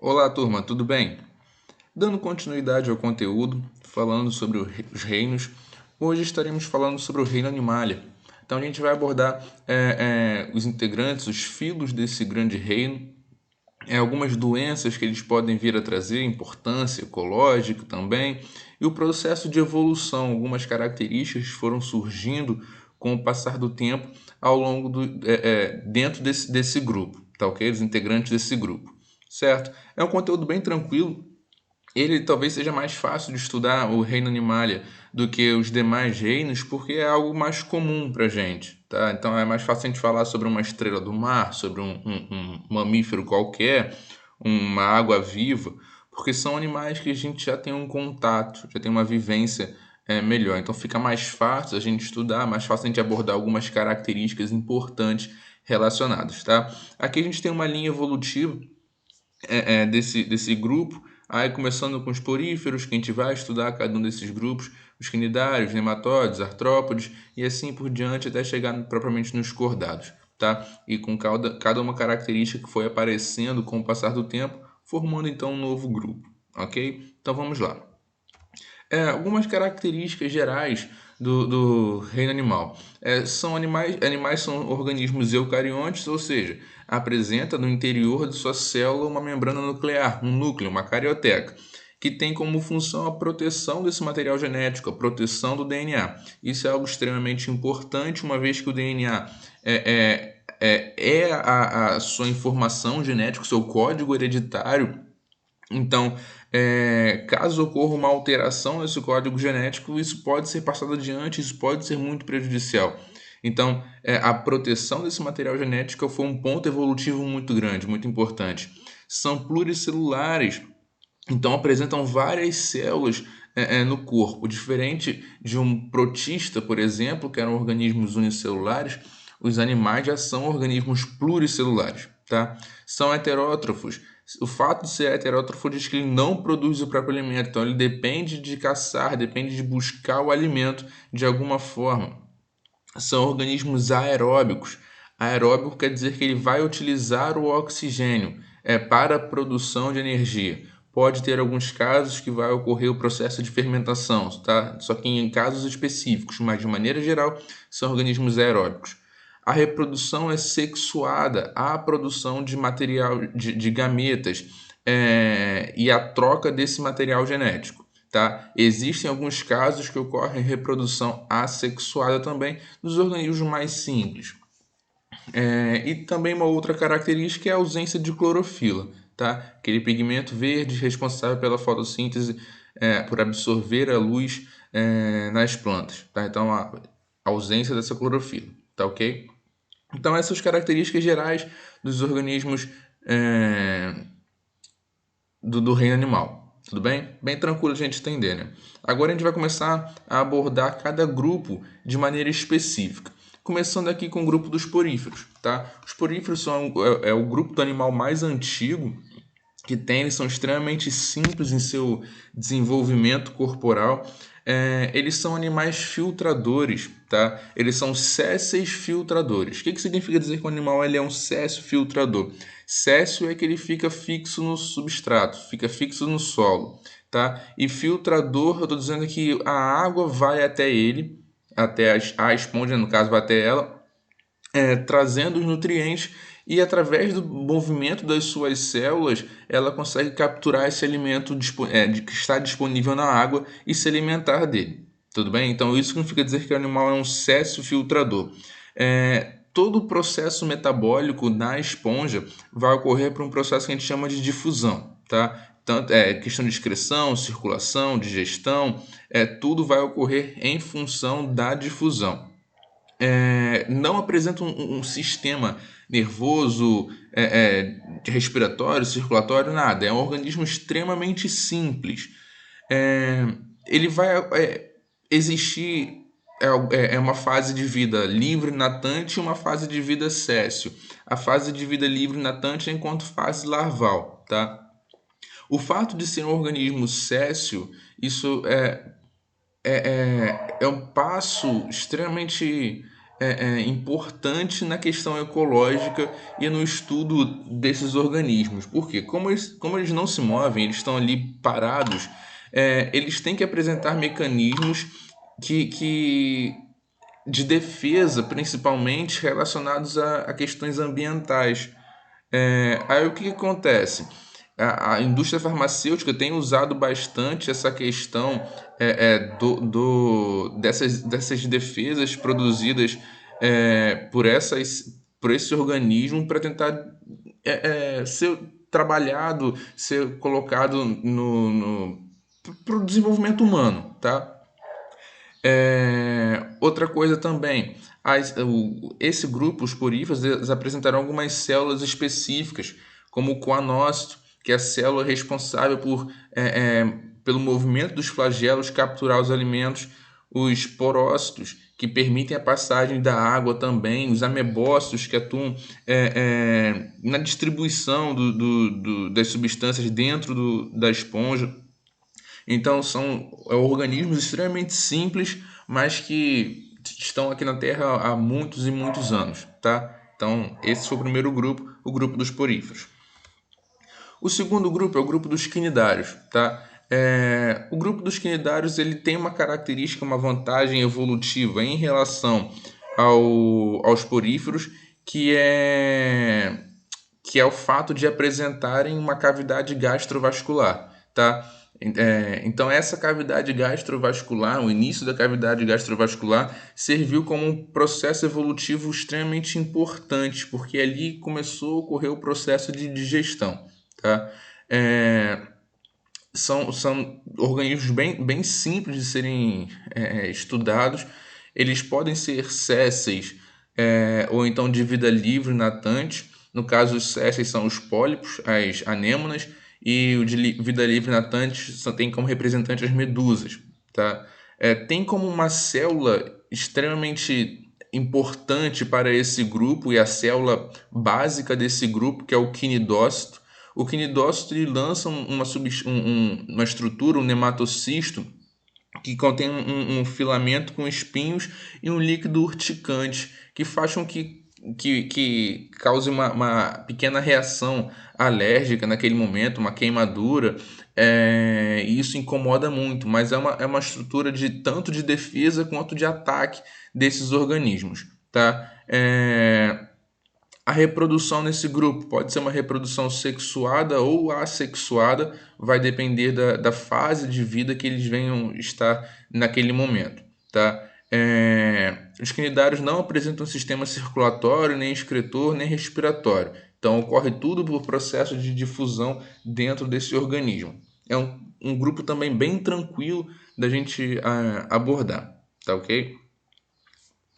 Olá, turma, tudo bem? Dando continuidade ao conteúdo, falando sobre os reinos, hoje estaremos falando sobre o reino Animalia. Então a gente vai abordar os integrantes, os filos desse grande reino, algumas doenças que eles podem vir a trazer, importância ecológica também, e o processo de evolução, algumas características foram surgindo com o passar do tempo ao longo dentro desse grupo, tá ok? Os integrantes desse grupo, certo? É um conteúdo bem tranquilo. Ele talvez seja mais fácil de estudar o reino Animalia do que os demais reinos, porque é algo mais comum para gente, tá? Então é mais fácil a gente falar sobre uma estrela do mar, sobre um mamífero qualquer, uma água viva, porque são animais que a gente já tem um contato, já tem uma vivência melhor. Então fica mais fácil a gente estudar, mais fácil a gente abordar algumas características importantes relacionadas, tá? Aqui a gente tem uma linha evolutiva desse grupo. Aí começando com os poríferos, que a gente vai estudar cada um desses grupos, os cnidários, nematóides, artrópodes e assim por diante até chegar propriamente nos cordados, tá? E com cada uma característica que foi aparecendo com o passar do tempo, formando então um novo grupo, ok? Então vamos lá. Algumas características gerais do reino animal. Animais são organismos eucariontes, ou seja, apresenta no interior de sua célula uma membrana nuclear, um núcleo, uma carioteca, que tem como função a proteção desse material genético, a proteção do DNA. Isso é algo extremamente importante, uma vez que o DNA a sua informação genética, o seu código hereditário. Então, caso ocorra uma alteração nesse código genético, isso pode ser passado adiante, isso pode ser muito prejudicial. Então, a proteção desse material genético foi um ponto evolutivo muito grande, muito importante. São pluricelulares, então apresentam várias células no corpo. Diferente de um protista, por exemplo, que eram organismos unicelulares, os animais já são organismos pluricelulares, tá? São heterótrofos. O fato de ser heterótrofo diz que ele não produz o próprio alimento, então ele depende de caçar, depende de buscar o alimento de alguma forma. São organismos aeróbicos. Aeróbico quer dizer que ele vai utilizar o oxigênio para a produção de energia. Pode ter alguns casos que vai ocorrer o processo de fermentação, tá? Só que em casos específicos, mas de maneira geral, são organismos aeróbicos. A reprodução é sexuada, há a produção de material de gametas e a troca desse material genético. Tá? Existem alguns casos que ocorrem reprodução assexuada também nos organismos mais simples. E também uma outra característica é a ausência de clorofila, tá? Aquele pigmento verde responsável pela fotossíntese, por absorver a luz nas plantas. Tá? Então, a ausência dessa clorofila, tá ok? Então, essas características gerais dos organismos do reino animal. Tudo bem? Bem tranquilo a gente entender, né? Agora a gente vai começar a abordar cada grupo de maneira específica. Começando aqui com o grupo dos poríferos, tá? Os poríferos é o grupo do animal mais antigo que tem, eles são extremamente simples em seu desenvolvimento corporal. Eles são animais filtradores, tá? Eles são sésseis filtradores. O que significa dizer que o animal ele é um céssio filtrador? Céssio é que ele fica fixo no substrato, fica fixo no solo, tá? E filtrador, eu estou dizendo que a água vai até ele, até a esponja, no caso, vai até ela, trazendo os nutrientes e através do movimento das suas células ela consegue capturar esse alimento que está disponível na água e se alimentar dele. Tudo bem? Então isso significa dizer que o animal é um céssio filtrador. Todo o processo metabólico na esponja vai ocorrer por um processo que a gente chama de difusão, tá? Tanto questão de excreção, circulação, digestão, tudo vai ocorrer em função da difusão. Não apresenta um sistema nervoso, respiratório, circulatório, nada. É um organismo extremamente simples. Ele vai existir uma fase de vida livre natante e uma fase de vida sessile. A fase de vida livre natante é enquanto fase larval, tá? O fato de ser um organismo sessile, isso é um passo extremamente importante na questão ecológica e no estudo desses organismos. Por quê? Como eles não se movem, eles estão ali parados, eles têm que apresentar mecanismos que de defesa, principalmente relacionados a questões ambientais. Aí o que acontece? A indústria farmacêutica tem usado bastante essa questão dessas defesas produzidas por esse organismo para tentar ser trabalhado, ser colocado para o desenvolvimento humano, tá? Outra coisa também, esse grupo, os poríferos, eles apresentaram algumas células específicas, como o coanócito, que é a célula responsável pelo movimento dos flagelos capturar os alimentos, os porócitos, que permitem a passagem da água também, os amebócitos, que atuam na distribuição das substâncias dentro da esponja. Então são organismos extremamente simples, mas que estão aqui na Terra há muitos e muitos anos, tá? Então esse foi o primeiro grupo, o grupo dos poríferos. O segundo grupo é o grupo dos quinidários, tá? O grupo dos quinidários ele tem uma característica, uma vantagem evolutiva em relação aos poríferos, que é o fato de apresentarem uma cavidade gastrovascular, tá? Então, essa cavidade gastrovascular, o início da cavidade gastrovascular, serviu como um processo evolutivo extremamente importante, porque ali começou a ocorrer o processo de digestão, tá? São organismos bem simples de serem estudados. Eles podem ser sésseis ou então de vida livre natante. No caso, os sésseis são os pólipos, as anêmonas, e o de vida livre natante só tem como representante as medusas. Tá? Tem como uma célula extremamente importante para esse grupo e a célula básica desse grupo, que é o quinidócito. O quinidócito ele lança uma estrutura, um nematocisto, que contém filamento com espinhos e um líquido urticante, que faz com que cause uma pequena reação alérgica naquele momento, uma queimadura, e isso incomoda muito, mas é uma estrutura tanto de defesa quanto de ataque desses organismos, tá? A reprodução nesse grupo pode ser uma reprodução sexuada ou assexuada, vai depender da fase de vida que eles venham estar naquele momento, tá? Os quinidários não apresentam sistema circulatório, nem excretor, nem respiratório. Então, ocorre tudo por processo de difusão dentro desse organismo. É um grupo também bem tranquilo da gente abordar, tá ok?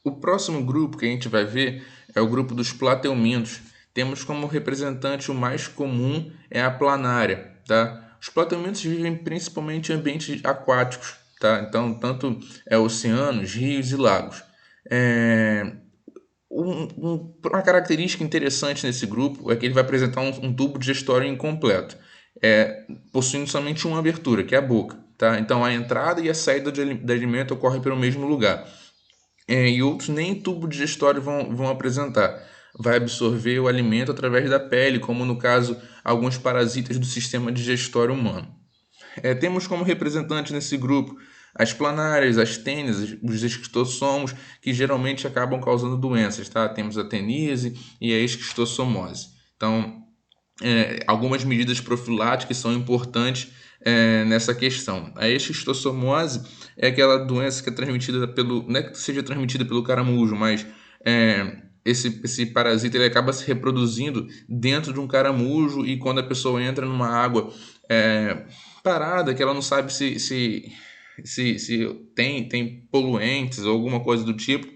O próximo grupo que a gente vai ver é o grupo dos plateumintos. Temos como representante o mais comum é a planária, tá? Os plateumintos vivem principalmente em ambientes aquáticos, tá? Então, tanto oceanos, rios e lagos. Uma característica interessante nesse grupo é que ele vai apresentar um tubo digestório incompleto, possuindo somente uma abertura, que é a boca, tá? Então, a entrada e a saída de alimento ocorrem pelo mesmo lugar. E outros nem tubo digestório vão apresentar. Vai absorver o alimento através da pele, como no caso alguns parasitas do sistema digestório humano. Temos como representantes nesse grupo as planárias, as tênises, os esquistossomos, que geralmente acabam causando doenças, tá? Temos a teníase e a esquistossomose. Então, algumas medidas profiláticas são importantes nessa questão. A esquistossomose é aquela doença que é transmitida não é que seja transmitida pelo caramujo, mas esse parasita ele acaba se reproduzindo dentro de um caramujo, e quando a pessoa entra numa água parada, que ela não sabe se tem poluentes ou alguma coisa do tipo,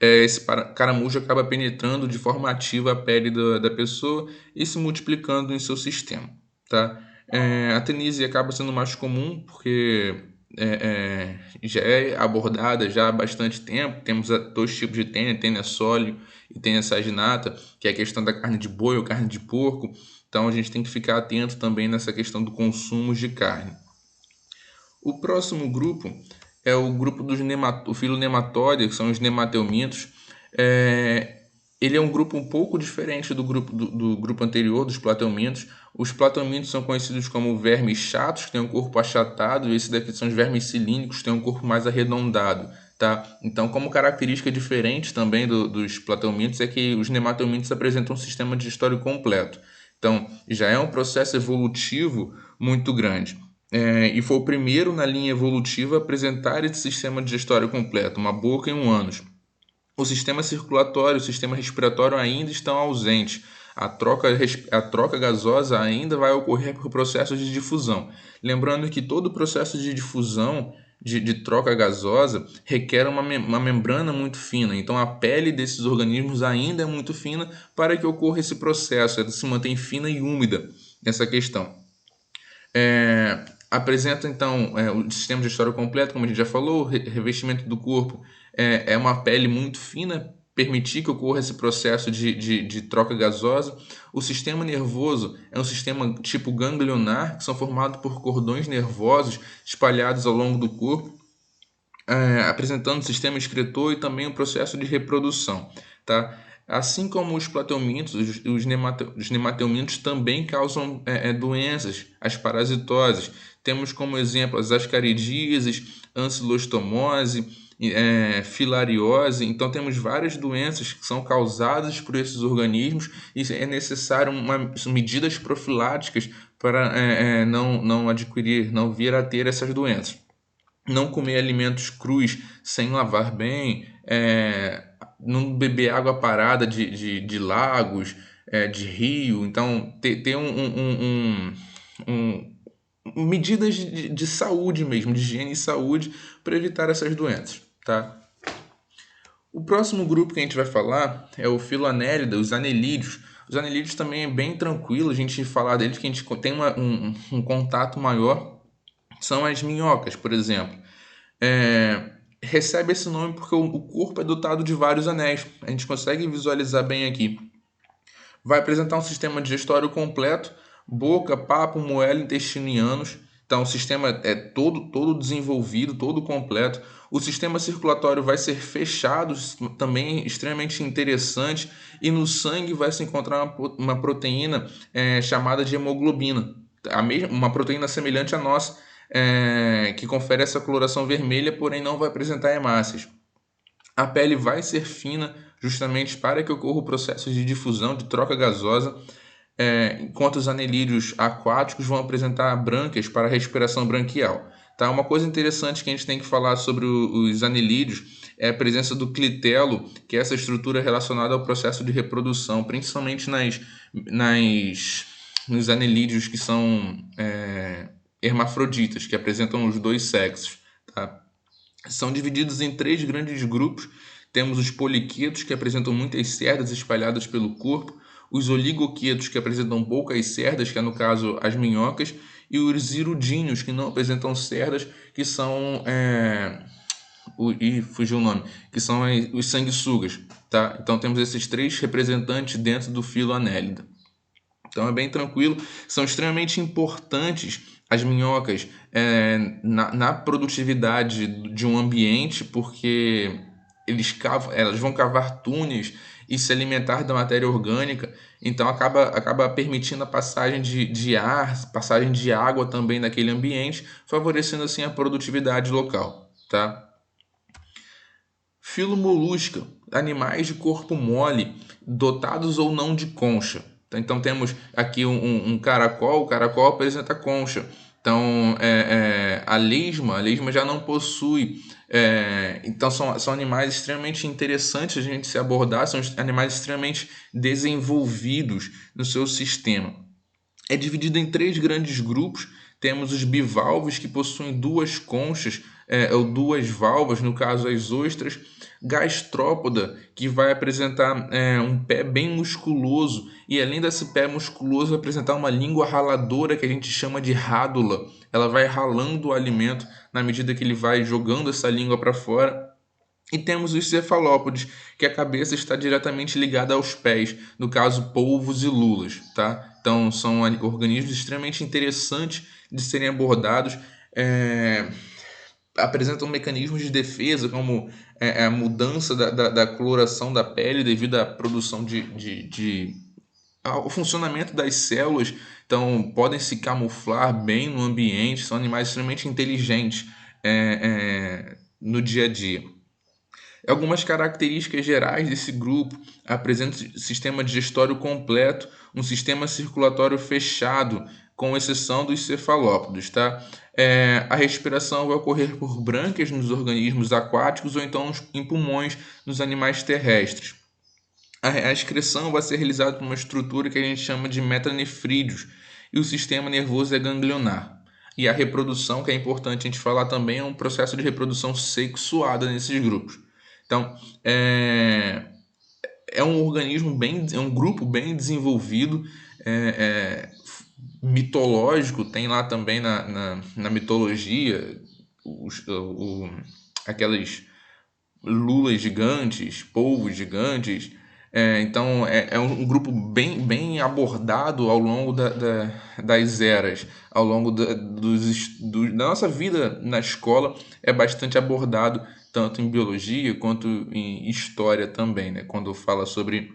esse caramujo acaba penetrando de forma ativa a pele da pessoa e se multiplicando em seu sistema, tá? A teníase acaba sendo mais comum porque já é abordada já há bastante tempo. Temos dois tipos de tênia, tênia sólio e tênia saginata, que é a questão da carne de boi ou carne de porco. Então a gente tem que ficar atento também nessa questão do consumo de carne. O próximo grupo é o grupo dos o filo nematóide, que são os nemateumintos. Ele é um grupo um pouco diferente do grupo anterior, dos plateumintos. Os plateumintos são conhecidos como vermes chatos, que têm um corpo achatado, e esses daqui são os vermes cilíndricos, que têm um corpo mais arredondado. Tá? Então, como característica diferente também dos plateumintos é que os nemateumintos apresentam um sistema digestório completo. Então, já é um processo evolutivo muito grande. E foi o primeiro na linha evolutiva a apresentar esse sistema digestório completo, uma boca e um ânus. O sistema circulatório e o sistema respiratório ainda estão ausentes. A troca gasosa ainda vai ocorrer por processos de difusão. Lembrando que todo processo de difusão, de troca gasosa, requer uma membrana muito fina. Então, a pele desses organismos ainda é muito fina para que ocorra esse processo. Ela se mantém fina e úmida nessa questão. Apresenta então o sistema digestório completo, como a gente já falou, revestimento do corpo é uma pele muito fina, permitir que ocorra esse processo de troca gasosa. O sistema nervoso é um sistema tipo ganglionar, que são formados por cordões nervosos espalhados ao longo do corpo, apresentando o sistema excretor e também o processo de reprodução. Tá? Assim como os plateumintos, os nemateumintos também causam doenças, as parasitoses. Temos como exemplo as ascaridíases, ancilostomose, filariose. Então temos várias doenças que são causadas por esses organismos e é necessário medidas profiláticas para não adquirir, não vir a ter essas doenças. Não comer alimentos crus sem lavar bem, não beber água parada de lagos, de rio. Então, ter medidas de saúde mesmo, de higiene e saúde para evitar essas doenças, tá? O próximo grupo que a gente vai falar é o filoanélida, os anelídeos. Os anelídeos também é bem tranquilo a gente falar deles, que a gente tem um contato maior. São as minhocas, por exemplo. Recebe esse nome porque o corpo é dotado de vários anéis. A gente consegue visualizar bem aqui. Vai apresentar um sistema digestório completo, boca, papo, moela, intestino e ânus. Então o sistema é todo desenvolvido, todo completo. O sistema circulatório vai ser fechado, também extremamente interessante. E no sangue vai se encontrar uma proteína chamada de hemoglobina. Uma proteína semelhante à nossa, que confere essa coloração vermelha, porém não vai apresentar hemácias. A pele vai ser fina justamente para que ocorra o processo de difusão, de troca gasosa, enquanto os anelídeos aquáticos vão apresentar brânquias para a respiração branquial. Tá? Uma coisa interessante que a gente tem que falar sobre os anelídeos é a presença do clitelo, que é essa estrutura relacionada ao processo de reprodução, principalmente nos anelídeos que são hermafroditas, que apresentam os dois sexos. Tá? São divididos em 3 grandes grupos. Temos os poliquetos, que apresentam muitas cerdas espalhadas pelo corpo, os oligoquetos, que apresentam poucas cerdas, que é no caso as minhocas, e os irudíneos, que não apresentam cerdas, que são fugiu o nome, que são os sanguessugas. Tá? Então temos esses 3 representantes dentro do filo anélida. Então é bem tranquilo, são extremamente importantes as minhocas na produtividade de um ambiente, porque elas vão cavar túneis e se alimentar da matéria orgânica, então acaba permitindo a passagem de ar, passagem de água também naquele ambiente, favorecendo assim a produtividade local. Tá? Filomolusca, animais de corpo mole, dotados ou não de concha. Então temos aqui um caracol, o caracol apresenta concha. Então a lesma já não possui. Então são animais extremamente interessantes a gente se abordar, são animais extremamente desenvolvidos no seu sistema. É dividido em 3 grandes grupos. Temos os bivalves, que possuem 2 conchas, ou 2 valvas, no caso as ostras. Gastrópoda, que vai apresentar um pé bem musculoso, e além desse pé musculoso, vai apresentar uma língua raladora, que a gente chama de rádula. Ela vai ralando o alimento na medida que ele vai jogando essa língua para fora. E temos os cefalópodes, que a cabeça está diretamente ligada aos pés, no caso polvos e lulas. Tá? Então são organismos extremamente interessantes de serem abordados. apresentam mecanismos de defesa, como a mudança da coloração da pele devido à produção ao funcionamento das células. Então, podem se camuflar bem no ambiente, são animais extremamente inteligentes no dia a dia. Algumas características gerais desse grupo apresentam sistema digestório completo, um sistema circulatório fechado, com exceção dos cefalópodos, tá? A respiração vai ocorrer por brânquias nos organismos aquáticos ou então em pulmões nos animais terrestres. A excreção vai ser realizada por uma estrutura que a gente chama de metanefrídeos e o sistema nervoso é ganglionar. E a reprodução, que é importante a gente falar também, é um processo de reprodução sexuada nesses grupos. Então, é um organismo é um grupo bem desenvolvido, mitológico, tem lá também na mitologia aquelas lulas gigantes, polvos gigantes. Então, é um grupo bem abordado ao longo das eras, ao longo da nossa vida na escola, é bastante abordado, tanto em biologia quanto em história também, né? Quando fala sobre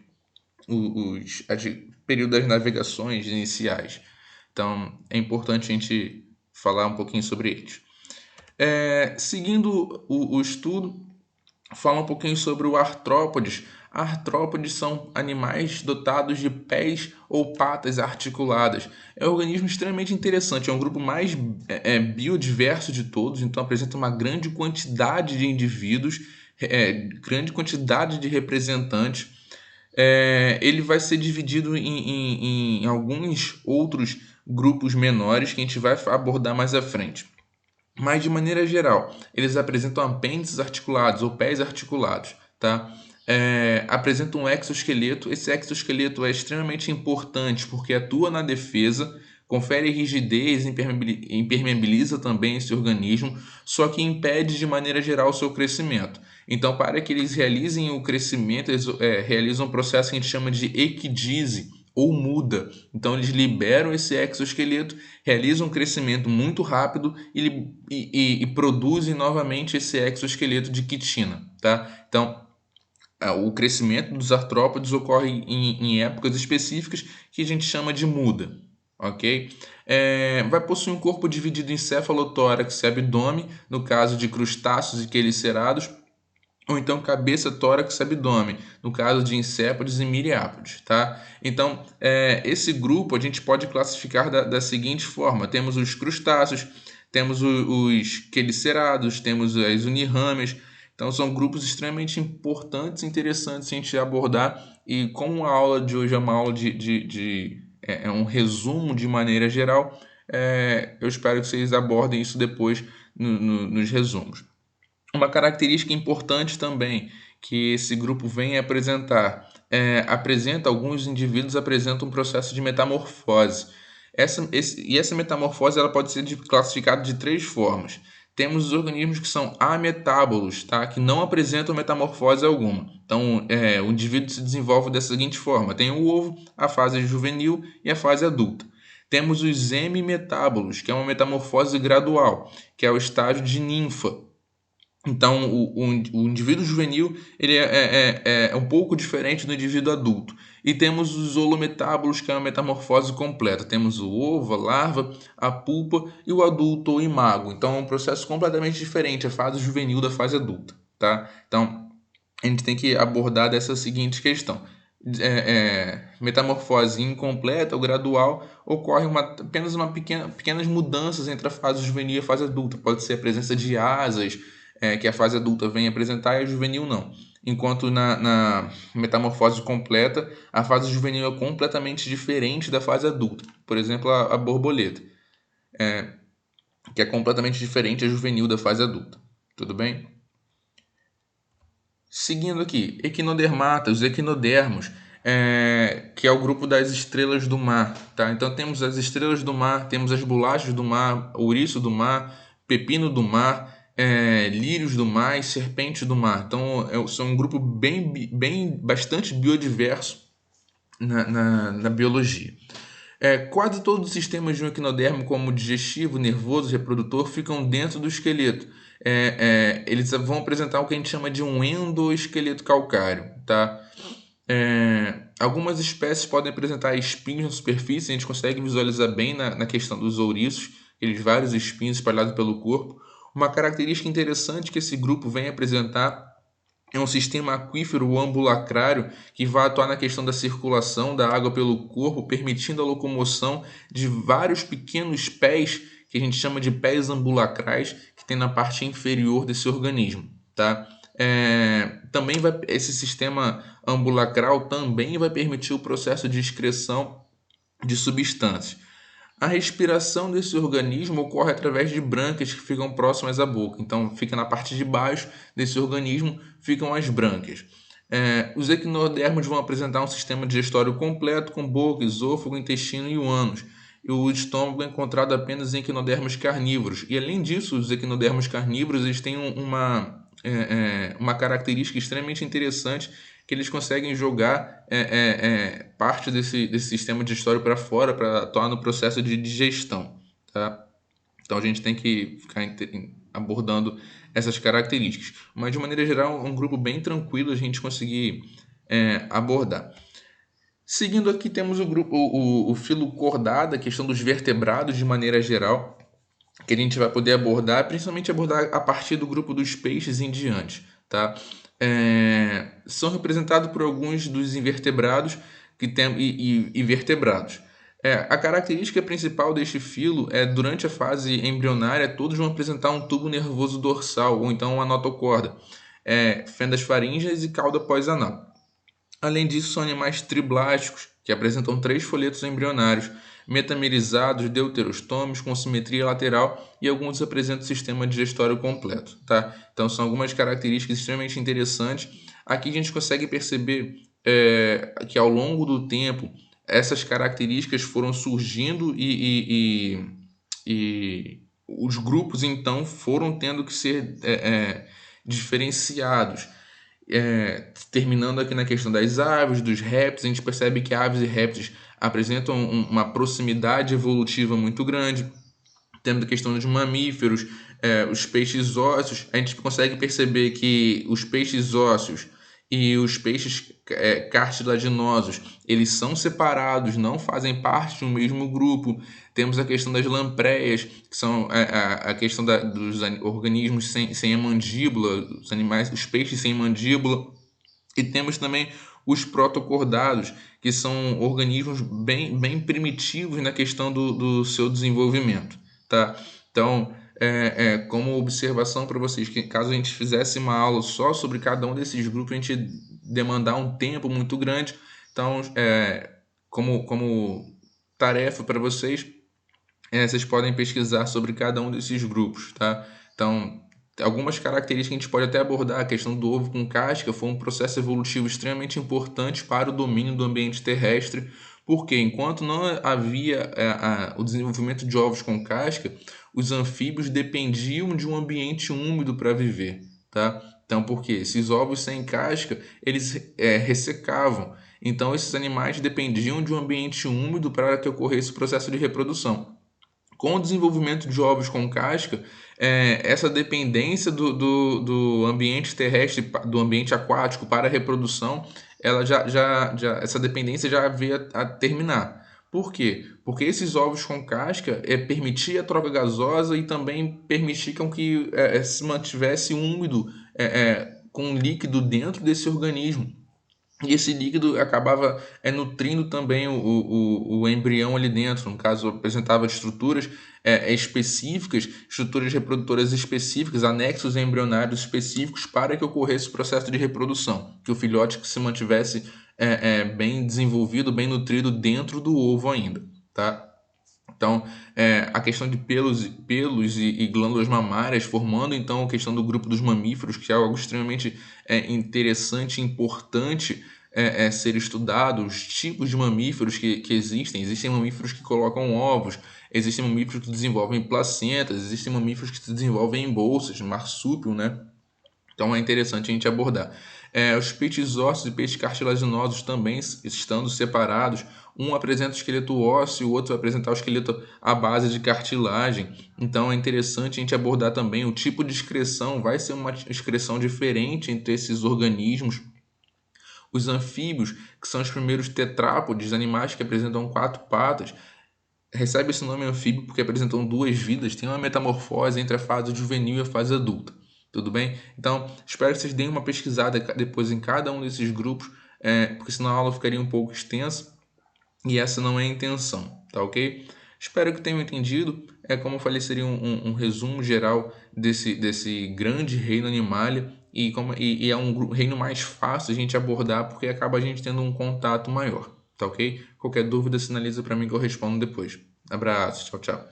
os períodos das navegações iniciais. Então, é importante a gente falar um pouquinho sobre eles. Seguindo o estudo, fala um pouquinho sobre o artrópodes. Artrópodes são animais dotados de pés ou patas articuladas. É um organismo extremamente interessante, é um grupo mais biodiverso de todos, então apresenta uma grande quantidade de indivíduos, grande quantidade de representantes. Ele vai ser dividido em alguns outros grupos menores que a gente vai abordar mais à frente. Mas, de maneira geral, eles apresentam apêndices articulados ou pés articulados, tá? Apresentam um exoesqueleto. Esse exoesqueleto é extremamente importante porque atua na defesa, confere rigidez, impermeabiliza também esse organismo, só que impede de maneira geral o seu crescimento. Então, para que eles realizem o crescimento, eles realizam um processo que a gente chama de equidise, ou muda. Então, eles liberam esse exoesqueleto, realizam um crescimento muito rápido e produzem novamente esse exoesqueleto de quitina, tá? Então, o crescimento dos artrópodes ocorre em épocas específicas que a gente chama de muda, ok? Vai possuir um corpo dividido em cefalotórax e abdômen, no caso de crustáceos e quelicerados, ou então cabeça, tórax e abdômen, no caso de encépodes e miriápodes, tá? Então, esse grupo a gente pode classificar da seguinte forma: temos os crustáceos, temos os quelicerados, temos as unirrâmeas. Então, são grupos extremamente importantes e interessantes a gente abordar, e como a aula de hoje é uma aula é um resumo de maneira geral, eu espero que vocês abordem isso depois nos resumos. Uma característica importante também que esse grupo vem apresentar, alguns indivíduos apresentam um processo de metamorfose. Essa metamorfose ela pode ser classificada de três formas. Temos os organismos que são ametábolos, tá? Que não apresentam metamorfose alguma. Então, o indivíduo se desenvolve da seguinte forma: tem o ovo, a fase juvenil e a fase adulta. Temos os hemimetábolos, que é uma metamorfose gradual, que é o estágio de ninfa. Então, o indivíduo juvenil ele é um pouco diferente do indivíduo adulto. E temos os holometábolos, que é uma metamorfose completa. Temos o ovo, a larva, a pulpa e o adulto ou imago. Então, é um processo completamente diferente, a fase juvenil da fase adulta. Tá? Então, a gente tem que abordar dessa seguinte questão. Metamorfose incompleta ou gradual ocorre apenas pequenas mudanças entre a fase juvenil e a fase adulta. Pode ser a presença de asas, que a fase adulta vem apresentar e a juvenil não. Enquanto na metamorfose completa, a fase juvenil é completamente diferente da fase adulta. Por exemplo, a borboleta, que é completamente diferente da juvenil da fase adulta. Tudo bem? Seguindo aqui, equinodermata, os equinodermos, que é o grupo das estrelas do mar. Tá? Então temos as estrelas do mar, temos as bolachas do mar, ouriço do mar, pepino do mar, lírios do mar e serpentes do mar. Então são um grupo bastante biodiverso na biologia. Quase todos os sistemas de um equinodermo, como digestivo, nervoso, reprodutor, ficam dentro do esqueleto. Eles vão apresentar o que a gente chama de um endoesqueleto calcáreo, tá? Algumas espécies podem apresentar espinhos na superfície, a gente consegue visualizar bem na questão dos ouriços, aqueles vários espinhos espalhados pelo corpo. Uma característica interessante que esse grupo vem apresentar é um sistema aquífero ou ambulacrário que vai atuar na questão da circulação da água pelo corpo, permitindo a locomoção de vários pequenos pés, que a gente chama de pés ambulacrais, que tem na parte inferior desse organismo, tá? Esse sistema ambulacral também vai permitir o processo de excreção de substâncias. A respiração desse organismo ocorre através de brânquias que ficam próximas à boca. Então, fica na parte de baixo desse organismo, ficam as brânquias. Os equinodermos vão apresentar um sistema digestório completo com boca, esôfago, intestino e o ânus. E o estômago é encontrado apenas em equinodermos carnívoros. E, além disso, os equinodermos carnívoros eles têm uma característica extremamente interessante, que eles conseguem jogar parte desse sistema digestório para fora para atuar no processo de digestão, tá? Então a gente tem que ficar abordando essas características. Mas de maneira geral é um grupo bem tranquilo a gente conseguir abordar. Seguindo aqui temos o filo cordado, a questão dos vertebrados de maneira geral, que a gente vai poder abordar, principalmente abordar a partir do grupo dos peixes em diante, tá? São representados por alguns dos invertebrados e vertebrados. A característica principal deste filo durante a fase embrionária, todos vão apresentar um tubo nervoso dorsal, ou então uma notocorda, fendas faríngeas e cauda pós-anal. Além disso, são animais triblásticos, que apresentam 3 folhetos embrionários, metamerizados, deuterostômicos, com simetria lateral, e alguns apresentam sistema digestório completo, tá? Então, são algumas características extremamente interessantes. Aqui a gente consegue perceber que ao longo do tempo, essas características foram surgindo e os grupos, então, foram tendo que ser diferenciados. Terminando aqui na questão das aves, dos répteis, a gente percebe que aves e répteis apresentam uma proximidade evolutiva muito grande. Temos a questão dos mamíferos, os peixes ósseos, a gente consegue perceber que os peixes ósseos e os peixes cartilaginosos, eles são separados, não fazem parte de um mesmo grupo. Temos a questão das lampreias, que são a questão dos organismos sem a mandíbula, os peixes sem mandíbula. E temos também os protocordados, que são organismos bem primitivos na questão do seu desenvolvimento, tá? Então, como observação para vocês, que caso a gente fizesse uma aula só sobre cada um desses grupos, a gente ia demandar um tempo muito grande. Então, como tarefa para vocês, vocês podem pesquisar sobre cada um desses grupos, tá? Então, algumas características que a gente pode até abordar. A questão do ovo com casca foi um processo evolutivo extremamente importante para o domínio do ambiente terrestre, porque enquanto não havia o desenvolvimento de ovos com casca, os anfíbios dependiam de um ambiente úmido para viver, tá? Então, porque esses ovos sem casca, eles ressecavam. Então, esses animais dependiam de um ambiente úmido para que ocorresse o processo de reprodução. Com o desenvolvimento de ovos com casca, essa dependência do ambiente terrestre, do ambiente aquático para a reprodução, ela essa dependência já veio a terminar. Por quê? Porque esses ovos com casca permitia a troca gasosa e também permitia que se mantivesse úmido com líquido dentro desse organismo. E esse líquido acabava nutrindo também o embrião ali dentro. No caso, apresentava estruturas específicas, estruturas reprodutoras específicas, anexos embrionários específicos para que ocorresse o processo de reprodução, que o filhote se mantivesse bem desenvolvido, bem nutrido dentro do ovo ainda, tá? Então, a questão de pelos e glândulas mamárias, formando então a questão do grupo dos mamíferos, que é algo extremamente interessante e importante ser estudado, os tipos de mamíferos que existem. Existem mamíferos que colocam ovos, existem mamíferos que desenvolvem placentas, existem mamíferos que se desenvolvem em bolsas, marsúpio, né? Então é interessante a gente abordar. Os peixes ósseos e peixes cartilaginosos também estando separados, um apresenta o esqueleto ósseo, o outro vai apresentar o esqueleto à base de cartilagem. Então é interessante a gente abordar também o tipo de excreção, vai ser uma excreção diferente entre esses organismos. Os anfíbios, que são os primeiros tetrápodes, animais que apresentam 4 patas, recebe esse nome anfíbio porque apresentam 2 vidas, tem uma metamorfose entre a fase juvenil e a fase adulta. Tudo bem? Então, espero que vocês deem uma pesquisada depois em cada um desses grupos, porque senão a aula ficaria um pouco extensa e essa não é a intenção, tá ok? Espero que tenham entendido. Como eu falei, seria um resumo geral desse grande reino Animalia e é um reino mais fácil a gente abordar porque acaba a gente tendo um contato maior, tá ok? Qualquer dúvida, sinaliza para mim que eu respondo depois. Abraço, tchau, tchau.